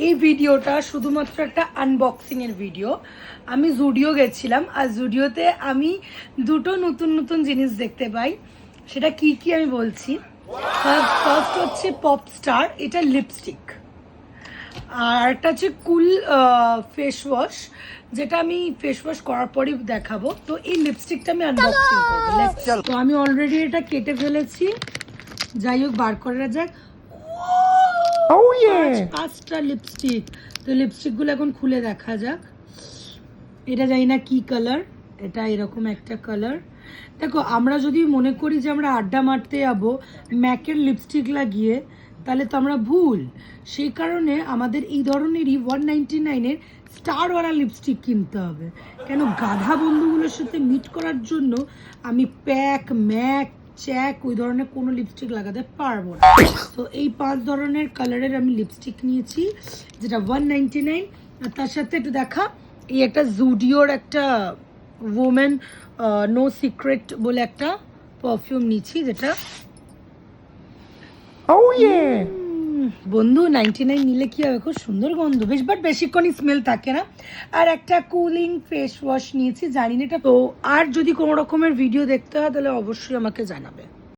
এই ভিডিওটা শুধুমাত্র একটা আনবক্সিং এর ভিডিও। আমি জুডিও গেছিলাম, আর জুডিওতে আমি দুটো নতুন নতুন জিনিস দেখতে পাই। সেটা কি কি আমি বলছি। ফার্স্ট হচ্ছে পপ স্টার, এটা লিপস্টিক। আর একটা হচ্ছে কুল ফেস ওয়াশ, যেটা আমি ফেস ওয়াশ করার পরই দেখাবো। তো এই লিপস্টিকটা আমি আনবক্সিং করবো। তো আমি অলরেডি এটা কেটে ফেলেছি, যাই হোক বার করা যাক। পাঁচটা লিপস্টিক। তো লিপস্টিকগুলো এখন খুলে দেখা যাক। এটা জানি না কি কালার, এটা এরকম একটা কালার। দেখো, আমরা যদি মনে করি যে আমরা আড্ডা মারতে যাবো ম্যাকের লিপস্টিক লাগিয়ে, তাহলে তো আমরা ভুল। সেই কারণে আমাদের এই ধরনেরই 199-এর স্টারওয়ালা লিপস্টিক কিনতে হবে। কেন, গাধা বন্ধুগুলোর সাথে মিট করার জন্য আমি প্যাক, ম্যাক, চ্যাক ওই ধরনের কোনো লিপস্টিক লাগাতে পারবো না। তো এই 5 ধরনের কালারের আমি লিপস্টিক নিয়েছি, যেটা 199। আর তার সাথে একটু দেখা, এই একটা জুডিওর একটা ওমেন নো সিক্রেট বলে একটা পারফিউম নিচ্ছি, যেটা বন্ধু 99 নিলে কি হবে, খুব সুন্দর গন্ধ বেশ, বাট বেশিক্ষণই স্মেল থাকে না। আর একটা কুলিং ফেস ওয়াশ নিয়েছি, জানি না এটা। তো আর যদি কোনো রকমের ভিডিও দেখতে হয় তাহলে অবশ্যই আমাকে জানাবে।